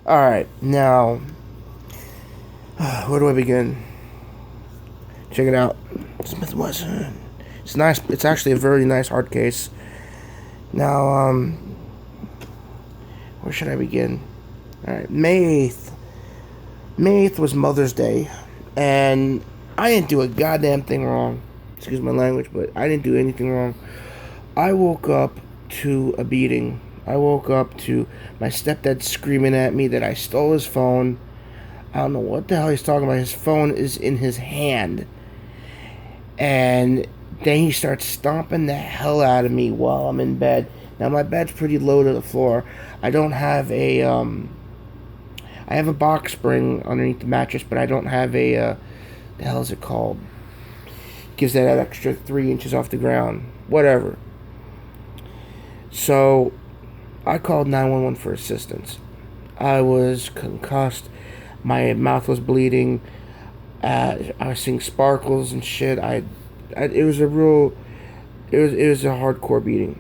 Alright, now, where do I begin? Check it out. Smith Wesson. It's nice. It's actually a very nice hard case. Now, where should I begin? Alright, May 8th. May 8th was Mother's Day, and I didn't do a goddamn thing wrong. Excuse my language, but I didn't do anything wrong. I woke up to a beating. I woke up to my stepdad screaming at me that I stole his phone. I don't know what the hell he's talking about. His phone is in his hand. And then he starts stomping the hell out of me while I'm in bed. Now my bed's pretty low to the floor. I don't have a I have a box spring underneath the mattress, but I don't have a the hell is it called? Gives that extra 3 inches off the ground. Whatever. So I called 911 for assistance. I was concussed. My mouth was bleeding. I was seeing sparkles and shit. It was a hardcore beating.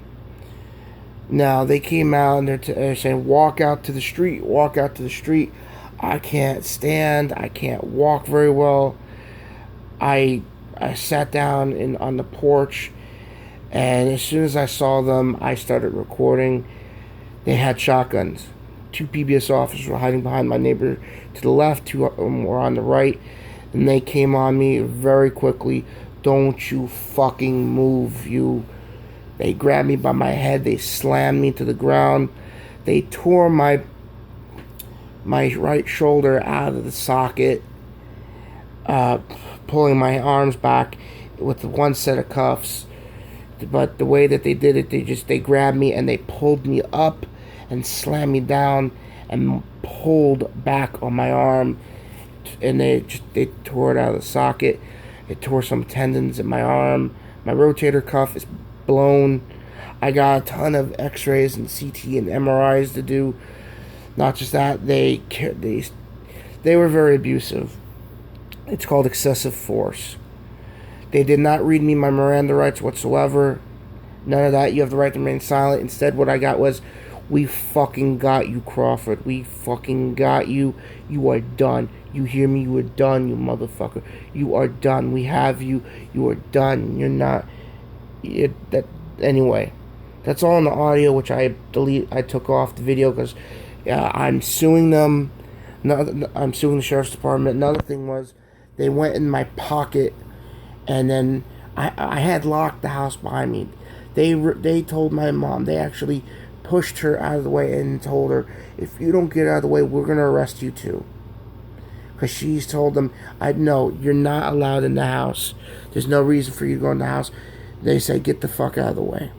Now they came out and they're saying, walk out to the street, walk out to the street. I can't stand. I can't walk very well. I sat down on the porch, and as soon as I saw them, I started recording. They had shotguns. 2 PBS officers were hiding behind my neighbor to the left, 2 were on the right, and they came on me very quickly. Don't you fucking move, you. They grabbed me by my head. They slammed me to the ground. They tore my right shoulder out of the socket, pulling my arms back with one set of cuffs. But the way that they did it, they grabbed me and they pulled me up and slammed me down and pulled back on my arm, and they tore it out of the socket. It tore some tendons in my arm. My rotator cuff is blown. I got a ton of x-rays and CT and MRIs to do. Not just that, they were very abusive. It's called excessive force. They did not read me my Miranda rights whatsoever. None of that. You have the right to remain silent. Instead, what I got was, we fucking got you, Crawford. We fucking got you. You are done. You hear me? You are done, you motherfucker. You are done. We have you. You are done. You're not. Anyway, that's all in the audio, which I took off the video because I'm suing them. I'm suing the sheriff's department. Another thing was, they went in my pocket, and then I had locked the house behind me. They told my mom. They actually pushed her out of the way and told her, if you don't get out of the way, we're going to arrest you too. Because she's told them, no, you're not allowed in the house. There's no reason for you to go in the house. They say, get the fuck out of the way.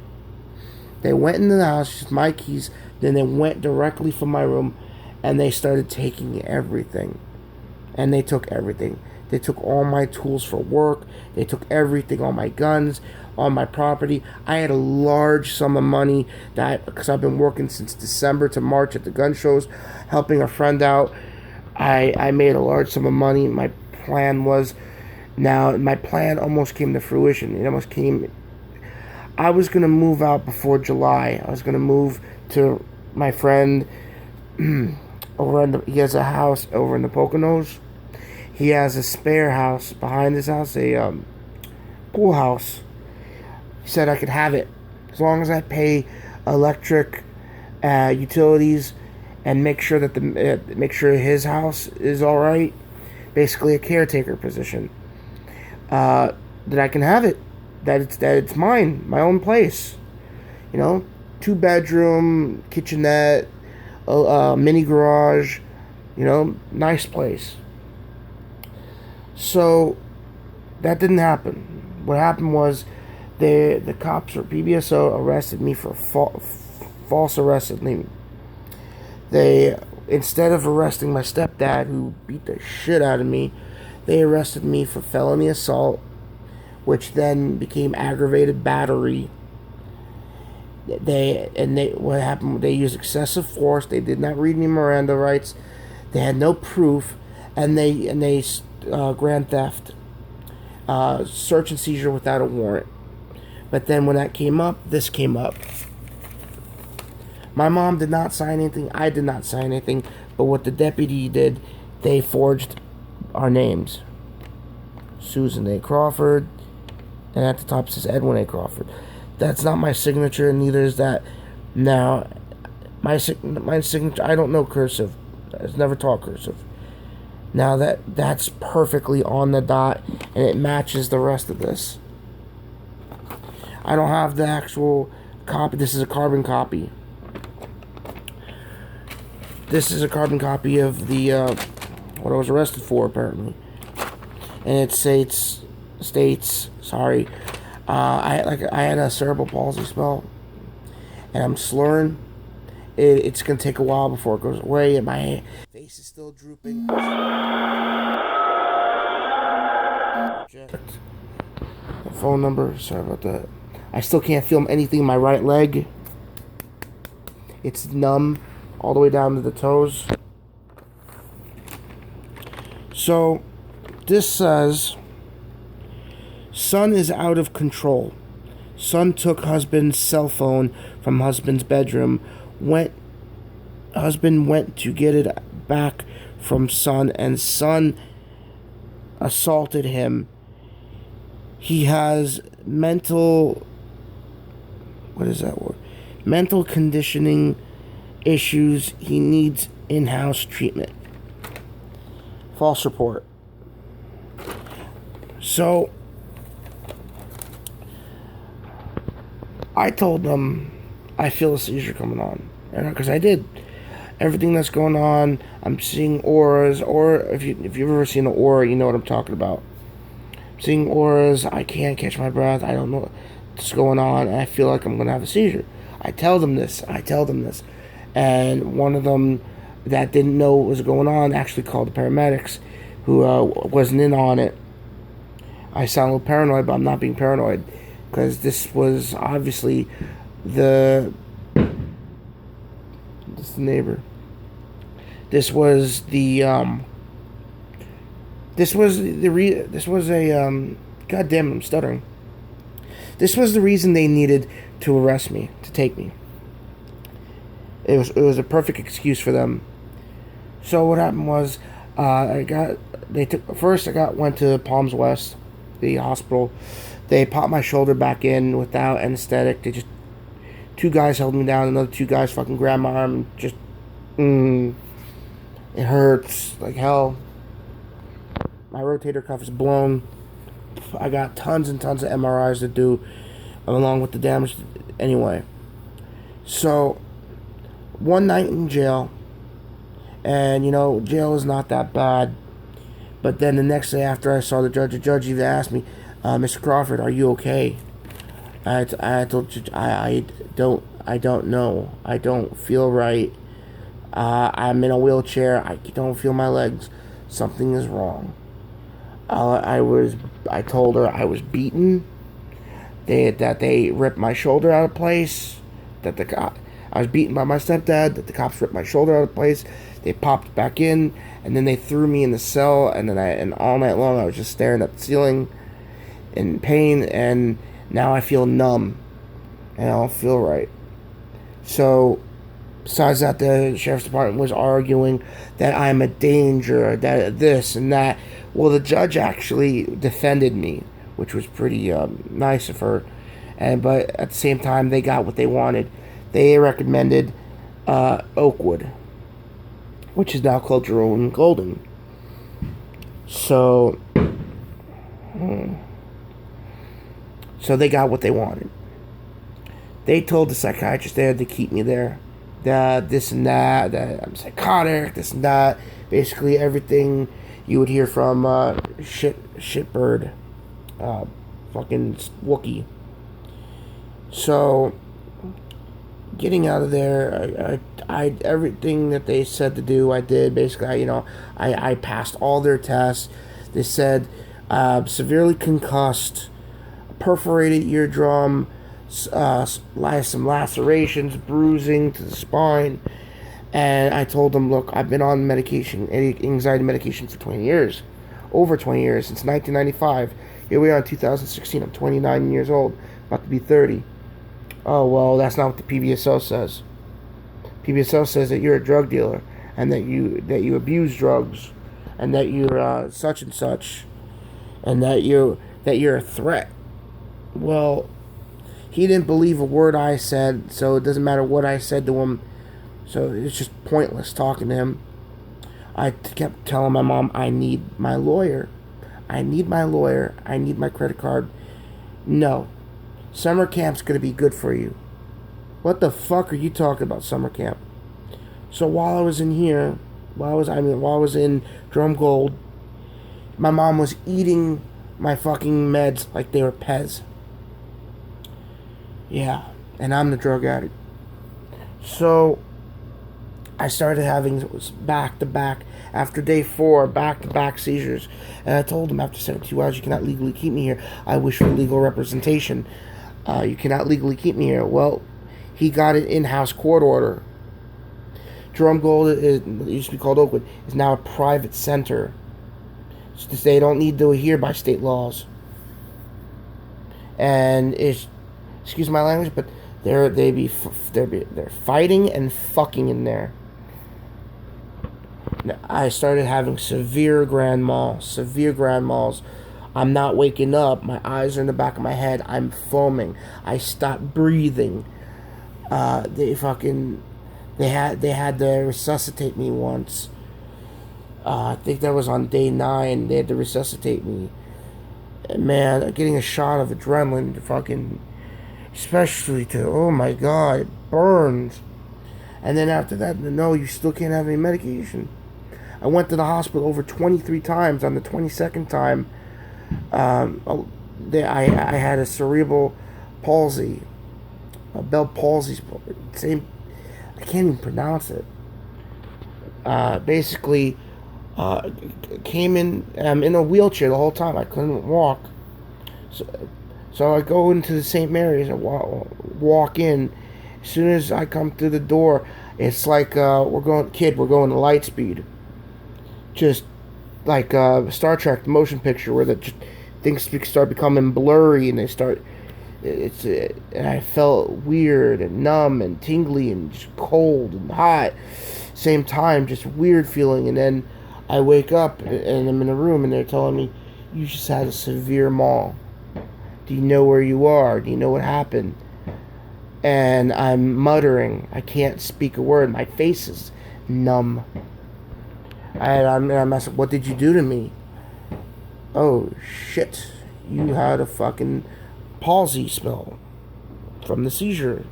They went into the house, just my keys, then they went directly from my room, and they started taking everything. And they took everything. They took all my tools for work. They took everything, all my guns, all my property. I had a large sum of money because I've been working since December to March at the gun shows, helping a friend out. I made a large sum of money. My plan almost came to fruition. It almost came. I was going to move out before July. I was going to move to my friend he has a house over in the Poconos. He has a spare house behind his house, a pool house. He said I could have it as long as I pay electric, utilities, and make sure his house is all right. Basically, a caretaker position. That I can have it. That it's mine, my own place. 2-bedroom, kitchenette, mini garage. Nice place. So that didn't happen. What happened was the cops or PBSO arrested me for false arresting. They, instead of arresting my stepdad, who beat the shit out of me, they arrested me for felony assault, which then became aggravated battery. What happened? They used excessive force. They did not read me Miranda rights. They had no proof, and they grand theft, search and seizure without a warrant. But then when that came up, this came up. My mom did not sign anything. I did not sign anything. But what the deputy did, they forged our names. Susan A. Crawford. And at the top it says Edwin A. Crawford. That's not my signature, and neither is that. Now, my signature, I don't know cursive. I was never taught cursive. Now that's perfectly on the dot, and it matches the rest of this. I don't have the actual copy. This is a carbon copy. This is a carbon copy of the what I was arrested for, apparently. And it states sorry, I had a cerebral palsy spell, and I'm slurring. It's gonna take a while before it goes away, and my face is still drooping. Phone number. Sorry about that. I still can't feel anything in my right leg. It's numb all the way down to the toes. So this says, son is out of control. Son took husband's cell phone from husband's bedroom. Husband went to get it back from son, and son assaulted him. He has mental conditioning issues. He needs in-house treatment. False report. So I told them I feel a seizure coming on, because I did. Everything that's going on, I'm seeing auras, or if you've ever seen an aura, you know what I'm talking about. I'm seeing auras, I can't catch my breath, I don't know what's going on, and I feel like I'm going to have a seizure. I tell them this, and one of them that didn't know what was going on actually called the paramedics, who wasn't in on it. I sound a little paranoid, but I'm not being paranoid, because this was obviously the neighbor. This was a God damn it, I'm stuttering. This was the reason they needed to arrest me, to take me. It was a perfect excuse for them. So what happened was, went to Palms West, the hospital. They popped my shoulder back in without anesthetic. Two guys held me down, another two guys fucking grabbed my arm, and it hurts like hell. My rotator cuff is blown. I got tons and tons of MRIs to do, along with the damage. Anyway, so one night in jail, and jail is not that bad. But then the next day after I saw the judge even asked me, Mr. Crawford, are you okay? I told you, I don't know. I don't feel right. I'm in a wheelchair. I don't feel my legs. Something is wrong. I told her I was beaten. That they ripped my shoulder out of place. I was beaten by my stepdad. That the cops ripped my shoulder out of place. They popped back in, and then they threw me in the cell. And then all night long I was just staring at the ceiling in pain. And now I feel numb, and I don't feel right. So, besides that, the sheriff's department was arguing that I'm a danger, that this and that. Well, the judge actually defended me, which was pretty nice of her. But at the same time, they got what they wanted. They recommended Oakwood, which is now Cultural and Golden. So they got what they wanted. They told the psychiatrist they had to keep me there. That this and that I'm psychotic, this and that. Basically everything you would hear from shitbird, fucking Wookie. So getting out of there, I everything that they said to do, I did. Basically, I passed all their tests. They said severely concussed, perforated eardrum, some lacerations, bruising to the spine. And I told them, look, I've been on medication, anxiety medication for 20 years. Over 20 years, since 1995. Here we are in 2016. I'm 29 years old, about to be 30. Oh, well, that's not what the PBSO says. PBSL says that you're a drug dealer and that you abuse drugs, and that you're such and such, and that you're a threat. Well, he didn't believe a word I said, so it doesn't matter what I said to him. So it's just pointless talking to him. I kept telling my mom, I need my lawyer. I need my lawyer. I need my credit card. No. Summer camp's going to be good for you. What the fuck are you talking about, summer camp? So while I was in here, while I was in Drum Gold, my mom was eating my fucking meds like they were Pez. Yeah, and I'm the drug addict. So I started having back-to-back, after day 4, back-to-back seizures. And I told him after 72 hours, you cannot legally keep me here. I wish for legal representation. You cannot legally keep me here. Well, he got an in-house court order. Drum Gold, it used to be called Oakwood, is now a private center. So they don't need to adhere by state laws. And it's, excuse my language, but they're fighting and fucking in there. I started having severe grand mal. I'm not waking up. My eyes are in the back of my head. I'm foaming. I stopped breathing. They had to resuscitate me once. I think that was on day 9. They had to resuscitate me. And man, getting a shot of adrenaline, fucking, especially oh my god, it burns. And then after that, no, you still can't have any medication. I went to the hospital over 23 times. On the 22nd time, I had a cerebral palsy, a Bell palsy, same. I can't even pronounce it. Basically, came in. I'm in a wheelchair the whole time. I couldn't walk. So I go into the St. Mary's and walk in. As soon as I come through the door, it's like we're going to Lightspeed. Just like Star Trek, the motion picture, where things start becoming blurry and they start. And I felt weird and numb and tingly and just cold and hot. Same time, just weird feeling. And then I wake up and I'm in a room and they're telling me, you just had a severe mal. Do you know where you are? Do you know what happened? And I'm muttering. I can't speak a word. My face is numb. And I'm asking, what did you do to me? Oh, shit. You had a fucking palsy spell from the seizure.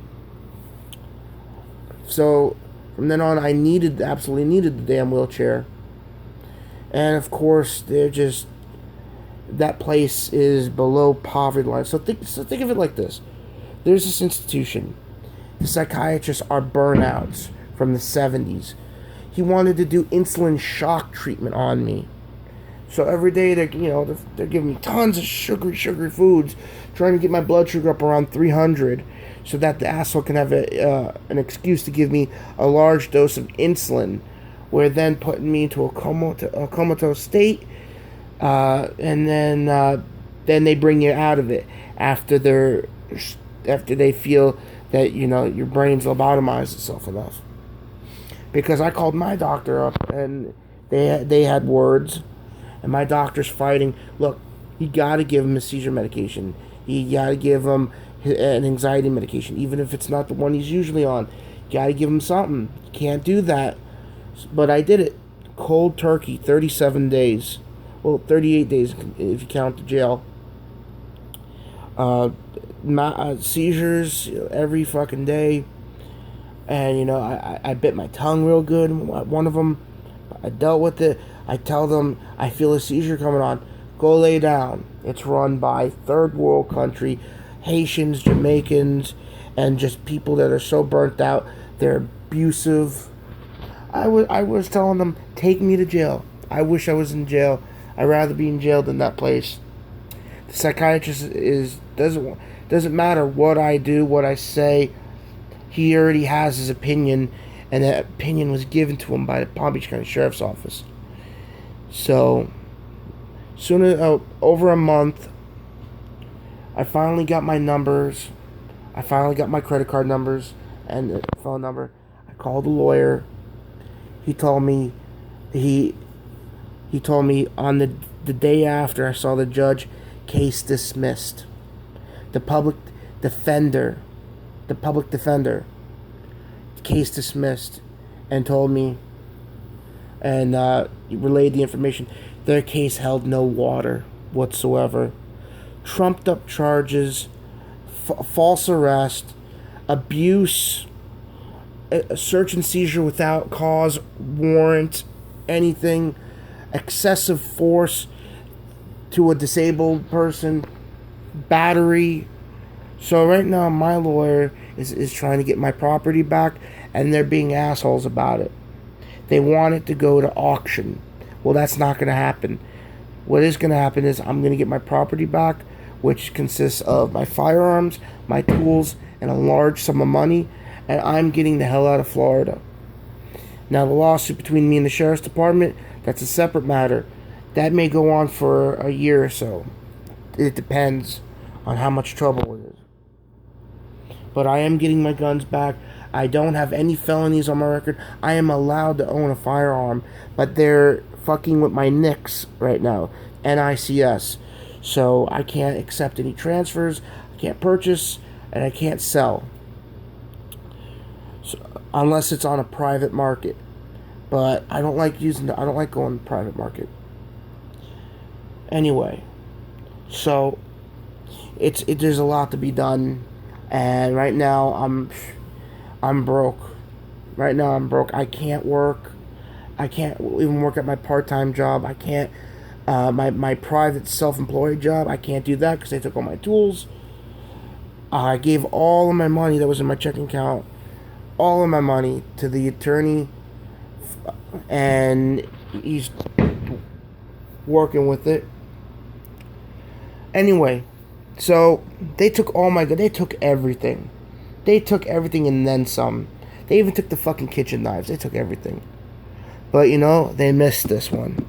So, from then on, I absolutely needed the damn wheelchair. And, of course, that place is below poverty line. So think of it like this. There's this institution. The psychiatrists are burnouts from the 70s. He wanted to do insulin shock treatment on me. So every day they're giving me tons of sugary foods, trying to get my blood sugar up around 300, so that the asshole can have an excuse to give me a large dose of insulin, where then putting me into a comatose state, and then they bring you out of it after they feel that your brain's lobotomized itself enough. Because I called my doctor up and they had words. And my doctor's fighting. Look, you got to give him a seizure medication. You got to give him an anxiety medication, even if it's not the one he's usually on. You got to give him something. You can't do that. But I did it. Cold turkey, 37 days. Well, 38 days if you count the jail. Seizures every fucking day. And, I bit my tongue real good. One of them, I dealt with it. I tell them, I feel a seizure coming on. Go lay down. It's run by third world country, Haitians, Jamaicans, and just people that are so burnt out. They're abusive. I was telling them, take me to jail. I wish I was in jail. I'd rather be in jail than that place. The psychiatrist doesn't matter what I do, what I say. He already has his opinion, and that opinion was given to him by the Palm Beach County Sheriff's Office. So, over a month, I finally got my numbers. I finally got my credit card numbers and the phone number. I called a lawyer. He told me he he told me on the day after I saw the judge, case dismissed. The defender, the public defender, case dismissed, and told me and relayed the information. Their case held no water whatsoever. Trumped up charges, false arrest, abuse, a search and seizure without cause, warrant, anything, excessive force to a disabled person, battery. So right now my lawyer is trying to get my property back, and they're being assholes about it. They want it to go to auction. Well, that's not going to happen. What is going to happen is I'm going to get my property back, which consists of my firearms, my tools, and a large sum of money, and I'm getting the hell out of Florida. Now, the lawsuit between me and the sheriff's department, that's a separate matter. That may go on for a year or so. It depends on how much trouble it is. But I am getting my guns back. I don't have any felonies on my record. I am allowed to own a firearm, but they're fucking with my NICS right now, NICS. So I can't accept any transfers, I can't purchase, and I can't sell. So, unless it's on a private market. But I don't like going to private market. Anyway, so there's a lot to be done, and right now I'm broke. Right now I'm broke. I can't work. I can't even work at my part-time job. I can't my private self-employed job. I can't do that because they took all my tools. I gave all of my money that was in my checking account, all of my money, to the attorney, and he's working with it. Anyway, so they took everything. They took everything and then some. They even took the fucking kitchen knives. They took everything. But, they missed this one.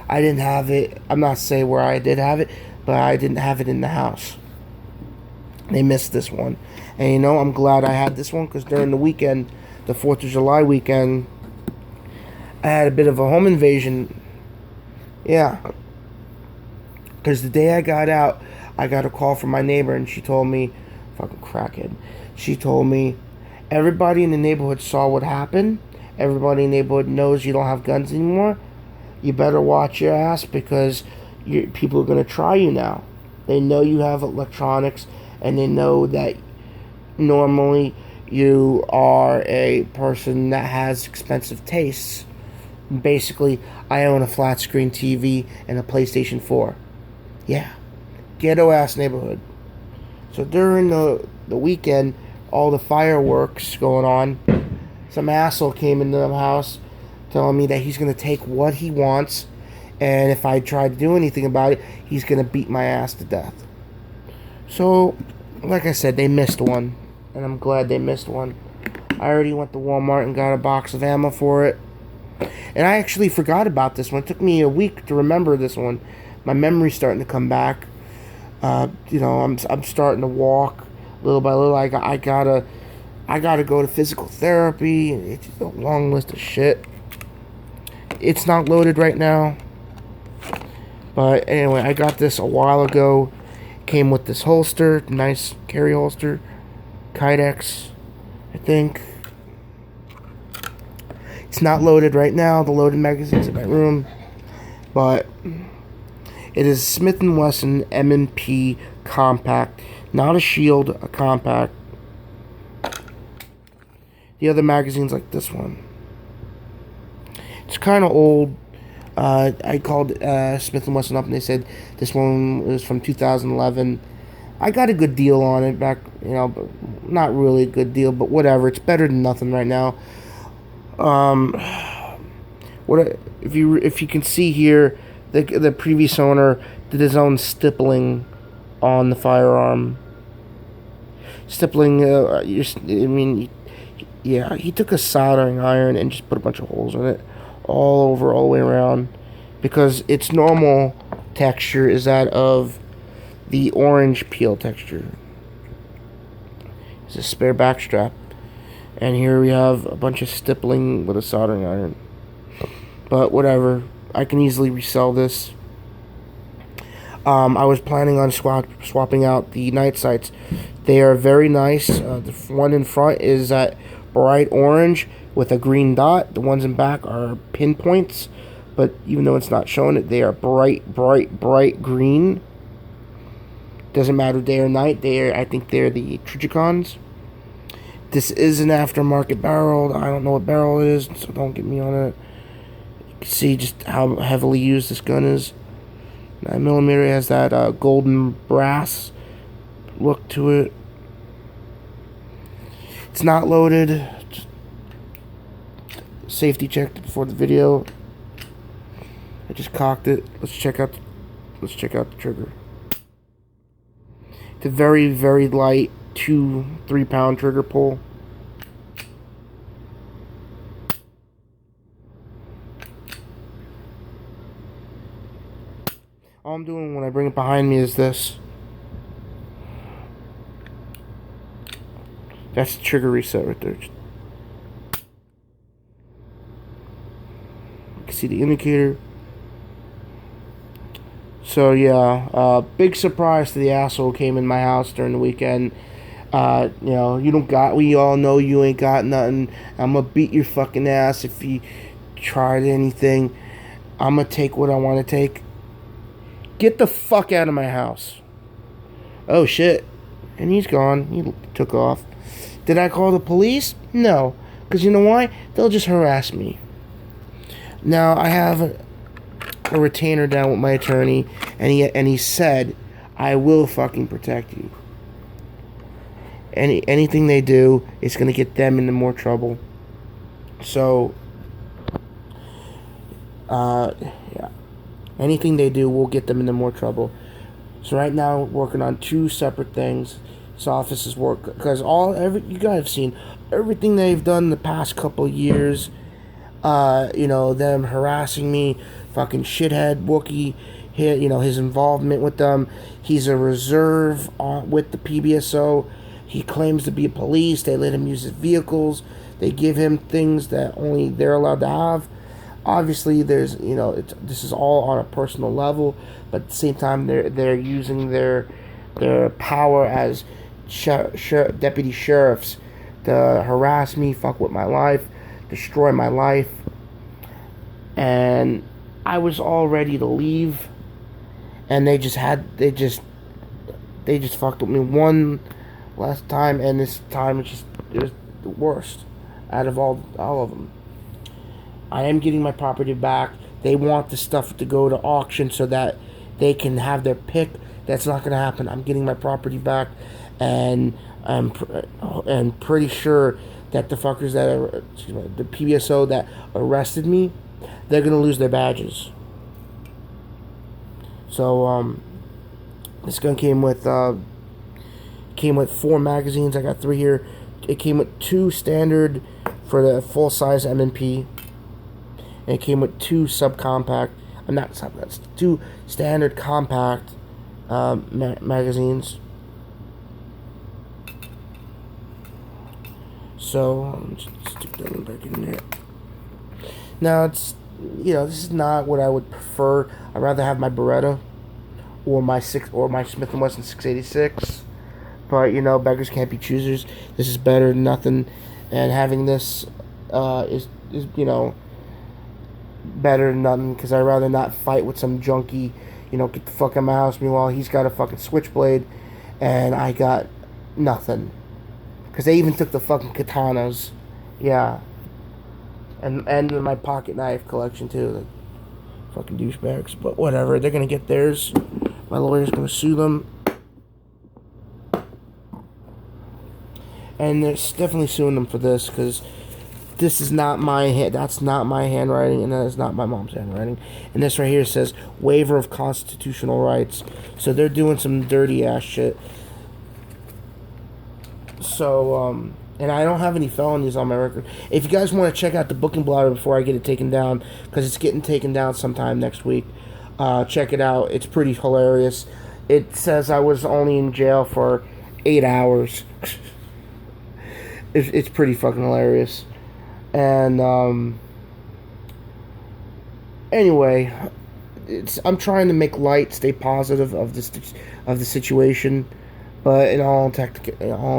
I didn't have it. I'm not saying where I did have it, but I didn't have it in the house. They missed this one. And, I'm glad I had this one, because during the weekend, the 4th of July weekend, I had a bit of a home invasion. Yeah. Because the day I got out, I got a call from my neighbor, and she told me, fucking crackhead, she told me, everybody in the neighborhood saw what happened. Everybody in the neighborhood knows you don't have guns anymore. You better watch your ass, because people are going to try you now. They know you have electronics, and they know that normally you are a person that has expensive tastes. Basically, I own a flat screen TV and a PlayStation 4. Yeah. Ghetto ass neighborhood. So during the weekend, all the fireworks going on, some asshole came into the house telling me that he's going to take what he wants, and if I try to do anything about it, he's going to beat my ass to death. So, like I said, they missed one, and I'm glad they missed one. I already went to Walmart and got a box of ammo for it. And I actually forgot about this one. It took me a week to remember this one. My memory's starting to come back. I'm starting to walk little by little. I gotta go to physical therapy. It's a long list of shit. It's not loaded right now. But anyway, I got this a while ago. Came with this holster, nice carry holster, Kydex, I think. It's not loaded right now. The loaded magazine's in my room, but it is Smith & Wesson M&P compact, not a shield, a compact. The other magazine's like this one. It's kind of old. I called Smith & Wesson up, and they said this one was from 2011. I got a good deal on it back, but not really a good deal, but whatever. It's better than nothing right now. If you can see here, the previous owner did his own stippling on the firearm. Stippling, he took a soldering iron and just put a bunch of holes in it, all the way around, because its normal texture is that of the orange peel texture. It's a spare back strap. And here we have a bunch of stippling with a soldering iron. But whatever. I can easily resell this. I was planning on swapping out the night sights. They are very nice. The one in front is that bright orange with a green dot. The ones in back are pinpoints. But even though it's not showing it, they are bright, bright, bright green. Doesn't matter day or night. I think they're the Trigicons. This is an aftermarket barrel. I don't know what barrel it is, so don't get me on it. You can see just how heavily used this gun is. 9mm has that golden brass look to it. It's not loaded. Just safety checked before the video. I just cocked it. Let's check out the trigger. It's a very, very light 2-3 pound trigger pull. All I'm doing when I bring it behind me is this. That's the trigger reset right there. You can see the indicator. So yeah, big surprise to the asshole came in my house during the weekend. We all know you ain't got nothing. I'm gonna beat your fucking ass if you tried anything. I'm gonna take what I want to take. Get the fuck out of my house. Oh shit. And he's gone. He took off. Did I call the police? No. Because you know why? They'll just harass me. Now, I have a retainer down with my attorney, and he said, I will fucking protect you. Anything they do is going to get them into more trouble. So, yeah. Anything they do will get them into more trouble. So right now, working on 2 separate things. This office is work because you guys have seen everything they've done the past couple years. Them harassing me, fucking shithead Wookie. His involvement with them. He's a reserve with the PBSO. He claims to be a police. They let him use his vehicles. They give him things that only they're allowed to have. Obviously, this is all on a personal level, but at the same time, they're using their power as deputy sheriffs to harass me, fuck with my life, destroy my life. And I was all ready to leave, and they just fucked with me one last time, and this time it was the worst out of all of them. I am getting my property back. They want the stuff to go to auction so that they can have their pick. That's not going to happen. I'm getting my property back, and I'm pretty sure that the fuckers the PBSO that arrested me, they're going to lose their badges. So this gun came with 4 magazines. I got 3 here. It came with 2 standard for the full size M&P. And it came with 2 subcompact. That's 2 standard compact magazines. So just stick that one back in there. Now this is not what I would prefer. I'd rather have my Beretta or my Smith & Wesson 686. But beggars can't be choosers. This is better than nothing, and having this is better than nothing, because I'd rather not fight with some junkie, get the fuck out of my house. Meanwhile, he's got a fucking switchblade, and I got nothing. Because they even took the fucking katanas. Yeah. And my pocket knife collection, too. The fucking douchebags. But whatever, they're gonna get theirs. My lawyer's gonna sue them. And they're definitely suing them for this, because this is not that's not my handwriting, and that is not my mom's handwriting. And this right here says waiver of constitutional rights. So they're doing some dirty ass shit. So and I don't have any felonies on my record. If you guys want to check out the booking blotter before I get it taken down, because it's getting taken down sometime next week, check it out. It's pretty hilarious. It says I was only in jail for 8 hours. It's pretty fucking hilarious. And anyway, I'm trying to make light, stay positive of the situation, but in all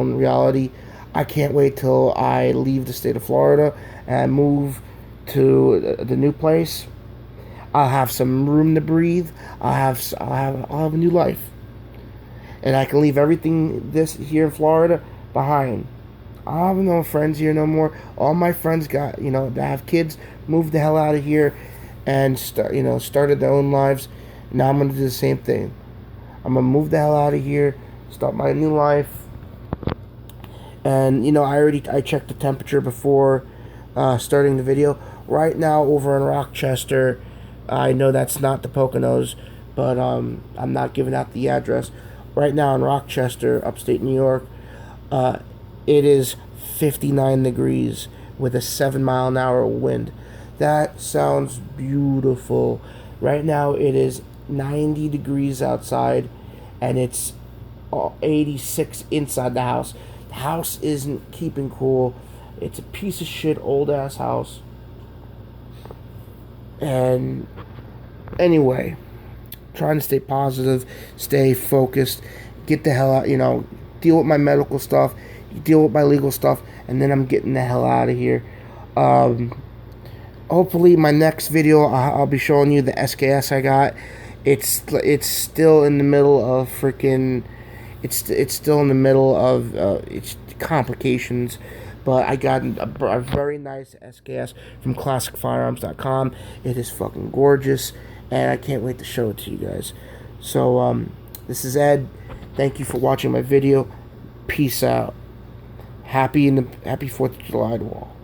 reality, I can't wait till I leave the state of Florida and move to the new place. I'll have some room to breathe. I'll have a new life, and I can leave everything this here in Florida behind. I have no friends here no more. All my friends got, that have kids, moved the hell out of here, and started their own lives. Now I'm gonna do the same thing. I'm gonna move the hell out of here, start my new life, and I checked the temperature before starting the video. Right now over in Rochester, I know that's not the Poconos, but I'm not giving out the address. Right now in Rochester, upstate New York, it is 59 degrees with a 7-mile-an-hour wind. That sounds beautiful. Right now it is 90 degrees outside, and it's 86 inside the house. The house isn't keeping cool. It's a piece of shit old ass house. And anyway, trying to stay positive, stay focused, get the hell out, deal with my medical stuff, deal with my legal stuff, and then I'm getting the hell out of here. Hopefully my next video I'll be showing you the SKS I got. It's still in the middle of freaking it's still in the middle of its complications, but I got a very nice SKS from ClassicFirearms.com. It is fucking gorgeous, and I can't wait to show it to you guys. So this is Ed. Thank you for watching my video. Peace out. Happy 4th of July to all.